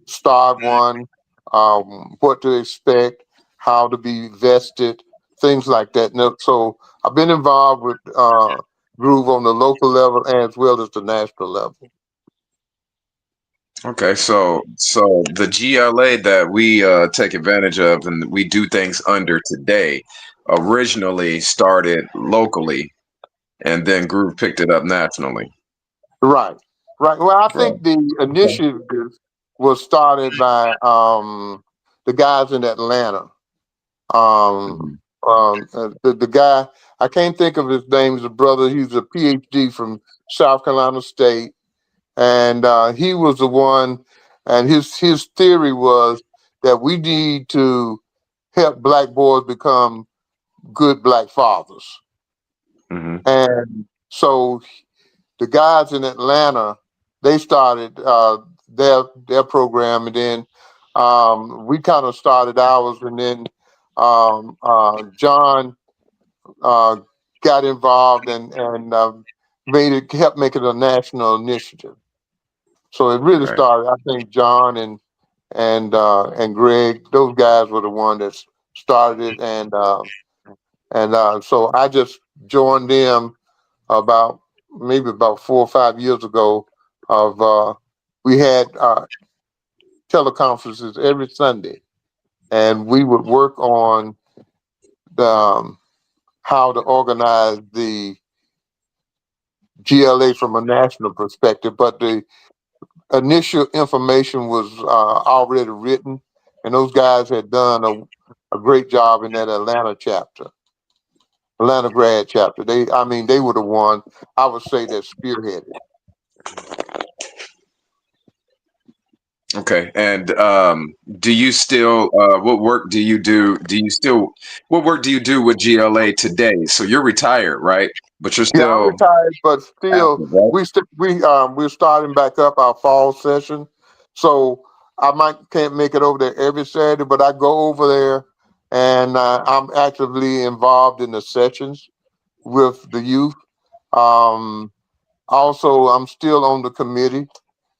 start one, what to expect, how to be vested, things like that. So I've been involved with Groove on the local level as well as the national level. Okay, so the GLA that we take advantage of and we do things under today originally started locally, and then Groove picked it up nationally. Right, right. Well, I Right. think the Okay. initiative was started by the guys in Atlanta. Um, Mhm. the guy, I can't think of his name. He's a brother. He's a PhD from South Carolina State, and he was the one. And his theory was that we need to help black boys become good black fathers. Mhm. And so the guys in Atlanta, they started their program, and then we kind of started ours, and then John uh, got involved and made it helped make it a national initiative. So it really Right. started. I think John and Greg, those guys were the one that started it, and so I just joined them about maybe about 4 or 5 years ago. Of We had teleconferences every Sunday, and we would work on the, how to organize the GLA from a national perspective. But the initial information was already written, and those guys had done a great job in that Atlanta chapter, Atlanta grad chapter. I mean, they were the one I would say that spearheaded. Okay. And do you still what work do you do? Do you still what work do you do with GLA today? So you're retired, right? But you're Yeah, I'm still retired, but still, active, right? we're starting back up our fall session. So I might can't make it over there every Saturday, but I go over there, and I'm actively involved in the sessions with the youth. Um, Also, I'm still on the committee,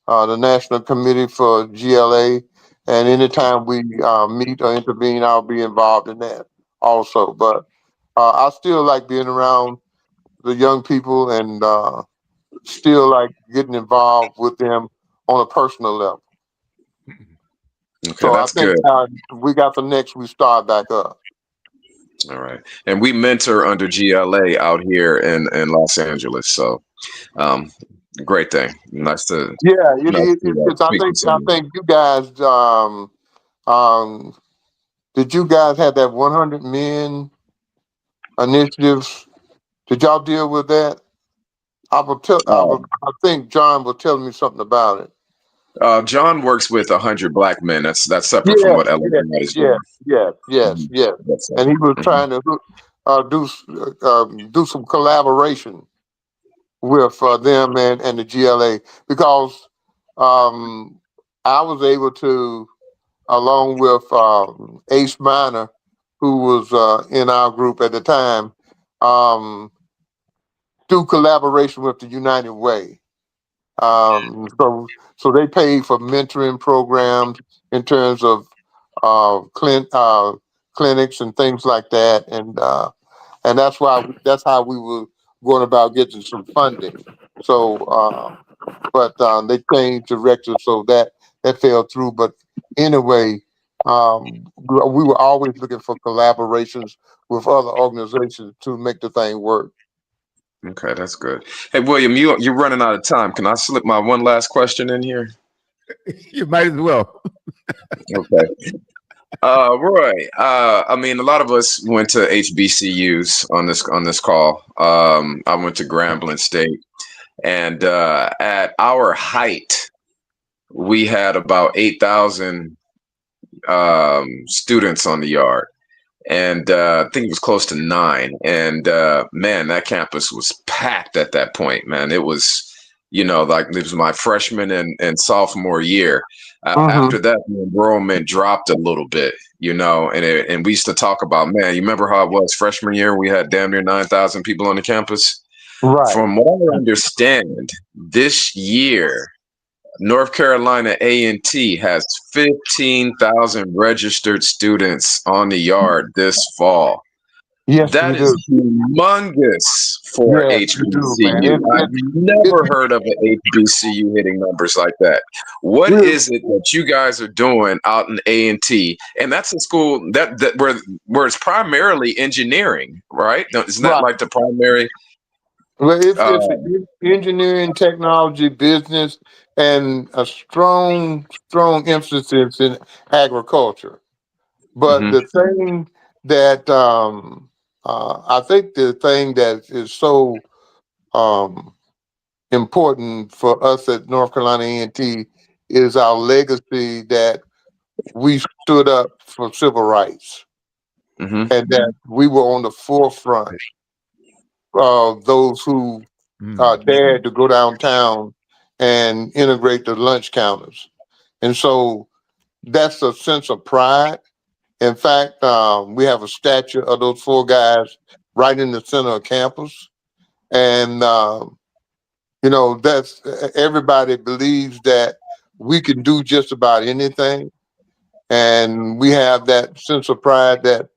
the national committee for GLA, and anytime we meet or intervene, I'll be involved in that also. But I still like being around the young people and still like getting involved with them on a personal level. Okay, So I that's think good. we got the next we start back up. All right. And we mentor under GLA out here in Los Angeles. So um great thing. Yeah, Nice to it's. I speak to think someone. you guys. Um, did you guys have that 100 men initiatives? Did y'all deal with that? I will tell. Uh, I think John will tell me something about it. John works with 100 Black Men. That's separate from Yes, what Ellen yes, White is yes, doing. yes, yes, Mhm. yes. That's And he was mhm. trying to do some collaboration with them and the GLA because um, I was able to, along with Ace Minor, who was in our group at the time, um, do collaboration with the United Way. So they pay for mentoring programs in terms of clinics and things like that, and that's how we were going about getting some funding. So, but they changed directors, so that fell through. But anyway, we were always looking for collaborations with other organizations to make the thing work. Okay, that's good. Hey, William, you're running out of time. Can I slip my one last question in here? You might as well. Okay. Roy, I mean, a lot of us went to HBCUs on this call. I went to Grambling State, and at our height, we had about 8,000 students on the yard, and I think it was close to nine. And man, that campus was packed at that point. Man, it was, like it was my freshman and sophomore year. Hmm. After that, the enrollment dropped a little bit, and we used to talk about, man, you remember how it was freshman year? We had damn near 9,000 people on the campus. Right. From what I understand, this year North Carolina A&T has 15,000 registered students on the yard this fall. Yes, we That is do. humongous for Yes, we do, man. HBCU. I've It never heard of an HBCU hitting numbers like that. What we're is it that you guys are doing out in A&T? And that's a school that where it's primarily engineering, right? Isn't that right. like the primary? Well, Uh, it's engineering, technology, business, and a strong emphasis in agriculture. But mhm, the thing that I think the thing that is so um, important for us at North Carolina A&T is our legacy that we stood up for civil rights mhm. and that we were on the forefront of those who Mm. dared to go downtown and integrate the lunch counters. And so that's a sense of pride. In fact, we have a statue of those four guys right in the center of campus. And, that's everybody believes that we can do just about anything. And we have that sense of pride that,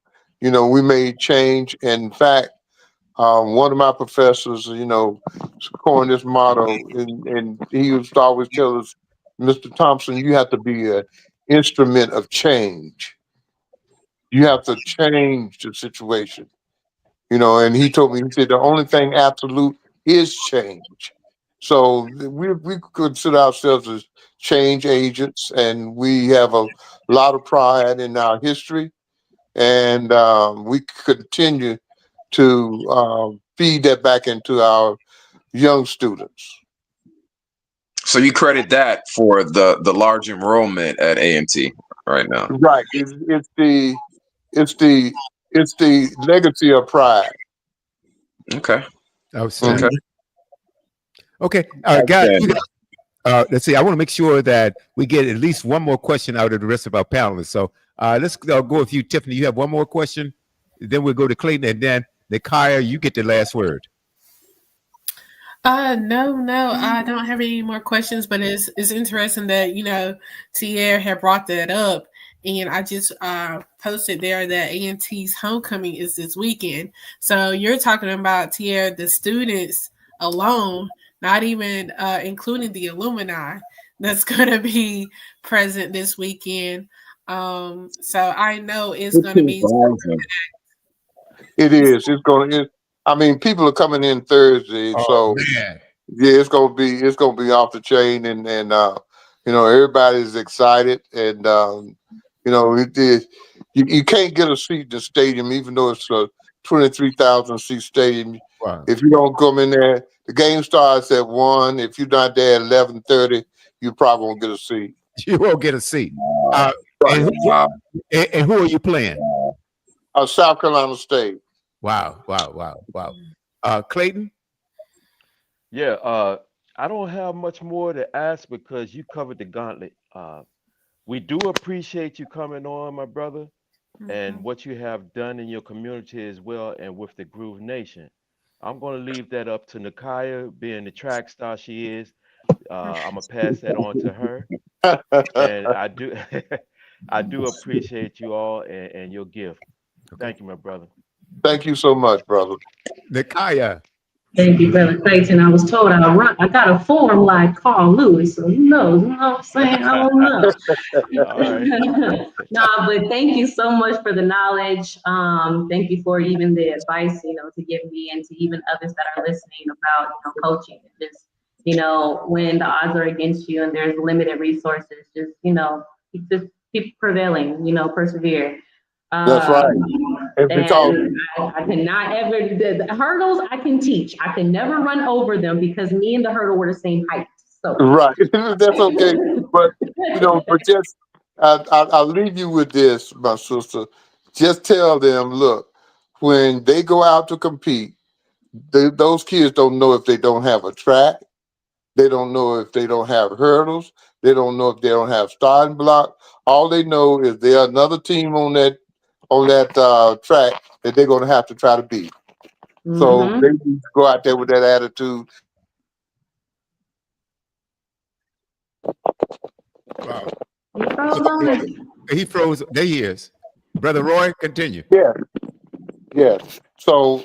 we made change. In fact, one of my professors, coined this motto, and he used to always tell us, Mr. Thompson, you have to be an instrument of change. You have to change the situation, And he told me, he said, the only thing absolute is change. So we consider ourselves as change agents, and we have a lot of pride in our history, and we continue to feed that back into our young students. So you credit that for the large enrollment at A&T right now. Right. It's the it's the legacy of pride. Okay. Mhm. Okay. Outstanding. Okay, guys, Outstanding. let's see. I want to make sure that we get at least one more question out of the rest of our panelists. So let's go with you, Tiffany. You have one more question. Then we'll go to Clayton, and then Nikaya, you get the last word. No, I don't have any more questions, but it's interesting that Tierre had brought that up, and I just posted there that A&T's homecoming is this weekend. So you're talking about Tierre, the students alone, not even including the alumni that's gonna be present this weekend. So I know it's gonna be 15,000. It is. It's going. I mean, people are coming in Thursday, Oh so man. yeah, it's gonna be off the chain, and everybody's excited, and you can't get a seat in the stadium, even though it's a 23,000 seat stadium. Wow. If you don't come in there, the game starts at 1. If you're not there at 11:30, you probably won't get a seat. You won't get a seat. Wow. Uh, Right. and, Wow. and who are you playing? South Carolina State. Wow, wow, wow, wow. Clayton? Yeah, I don't have much more to ask because you covered the gauntlet. We do appreciate you coming on, my brother, and Mhm. what you have done in your community as well, and with the Groove Nation. I'm going to leave that up to Nakaya, being the track star she is. I'm gonna pass that on to her, and I do, I do appreciate you all and your gift. Okay. Thank you, my brother. Thank you so much, brother. Nakaya. Thank you, Brother Clayton. I was told I got a form like Carl Lewis, so who knows? You know what I'm saying? I don't know. All right. Nah, but thank you so much for the knowledge. Thank you for even the advice, to give me and to even others that are listening about, coaching. Just, when the odds are against you and there's limited resources, just keep prevailing, persevere. That's right. Um, Because and I cannot ever, the hurdles I can teach. I can never run over them because me and the hurdle were the same height. So. right, that's okay. But but just I'll leave you with this, my sister. Just tell them, look, when they go out to compete, those kids don't know if they don't have a track. They don't know if they don't have hurdles. They don't know if they don't have starting block. All they know is they're another team on that track that they're going to have to try to beat. So Mm-hmm. they need to go out there with that attitude. Wow. You So froze on me. he froze. There he is. Brother Roy, continue. Yeah, yeah. So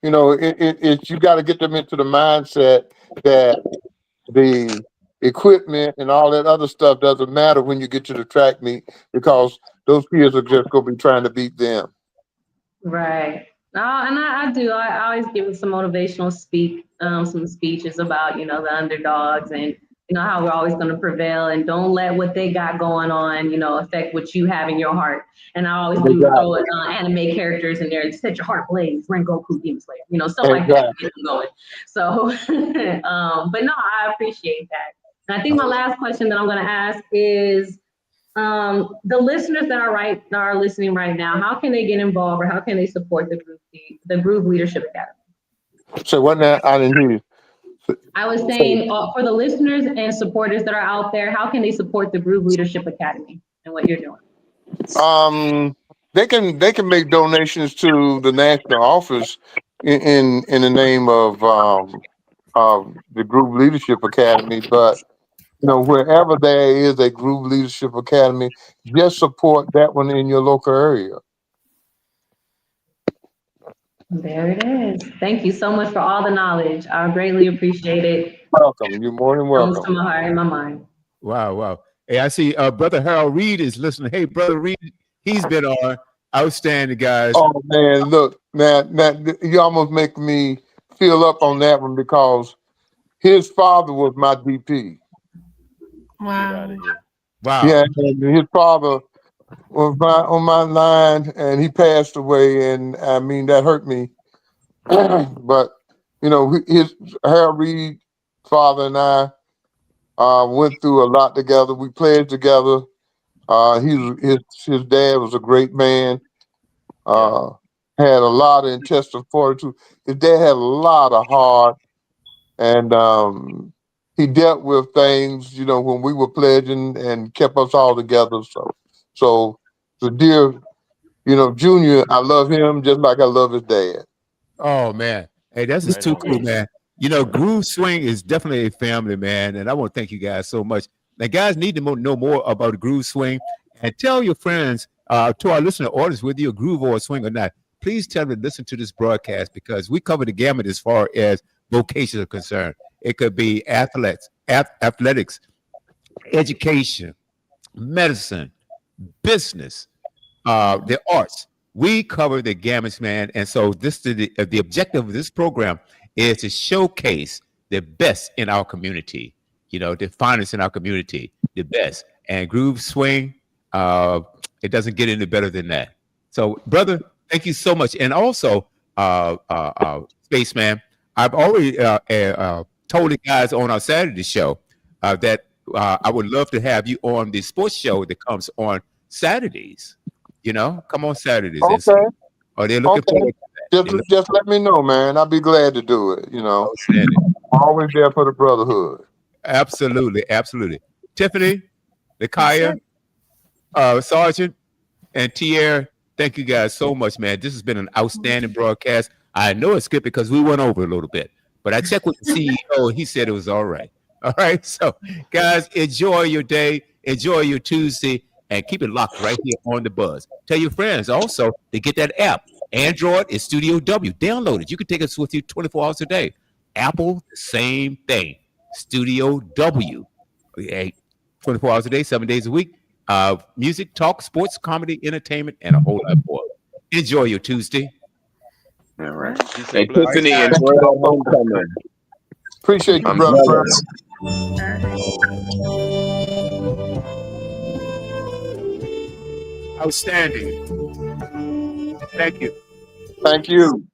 it's you got to get them into the mindset that the equipment and all that other stuff doesn't matter when you get to the track meet because those kids are just going to be trying to beat them. Right. And I do. I always give some motivational some speeches about, the underdogs and, how we're always going to prevail and don't let what they got going on, affect what you have in your heart. And I always do throw Exactly. anime characters in there. Set your heart ablaze, Rengoku, Demon Slayer, stuff like that to Exactly. get them going. So, but no, I appreciate that. And I think my last question that I'm going to ask is, the listeners that are listening right now, how can they get involved or how can they support the Groove Leadership Academy? So what now? I didn't hear you. I was So, saying for the listeners and supporters that are out there, how can they support the Groove Leadership Academy and what you're doing? um, they can make donations to the national office in the name of the Group Leadership Academy, but wherever there is a Group Leadership Academy, just support that one in your local area. There it is. Thank you so much for all the knowledge. I greatly appreciate it. Welcome. You're more than Comes welcome. to my heart and my mind. Wow, wow. Hey, I see Brother Harold Reed is listening. Hey, Brother Reed, he's been on. Outstanding, guys. Oh man, look, man, you almost make me feel up on that one because his father was my DP. Get out Wow. of here. Wow. Yeah, and his father was on my line, and he passed away, and I mean that hurt me. But his Harold Reed father and I went through a lot together. We played together. His dad was a great man. Yeah. Uh, had a lot of intestinal fortitude. His dad had a lot of heart, and he dealt with things, when we were pledging and kept us all together. So dear, Junior, I love him just like I love his dad. Oh man. Hey, that's just Right too on. cool, man. Groove Swing is definitely a family, man. And I want to thank you guys so much. Now, guys need to know more about Groove Swing and tell your friends, to our listener audience, whether you're a groove or a swing or not, please tell them to listen to this broadcast because we cover the gamut as far as vocations are concerned. It could be athletics, education, medicine, business, the arts. We cover the gamut, man. And so the objective of this program is to showcase the best in our community. The finest in our community, the best. And Groove Swing, uh, it doesn't get any better than that. So, brother, thank you so much. And also, Spaceman, I've already told the guys on our Saturday show. that I would love to have you on the sports show that comes on Saturdays. Come on Saturdays. And Okay, they're looking okay. forward to that. Just They're looking just let me know, man. I'll be glad to do it. outstanding. Always there for the brotherhood. Absolutely, absolutely. Tiffany, Yes, Nakaya, sir. Sergeant, and Tierre, thank you guys so much, man. This has been an outstanding broadcast. I know it's good because we went over a little bit, but I checked with the CEO. He said it was all right. All right. So, guys, enjoy your day, enjoy your Tuesday, and keep it locked right here on the Buzz. Tell your friends also to get that app. Android is Studio W. Download it. You can take us with you 24 hours a day. Apple, the same thing. Studio W. Okay, 24 hours a day, 7 days a week. Music, talk, sports, comedy, entertainment, and a whole lot more. Enjoy your Tuesday. All All right. right. Peace Hey, and blessings. Tiffany, Thank enjoy that you. homecoming. Appreciate you, I'm brother Brown. jealous. All right. Outstanding. Thank you. Thank you.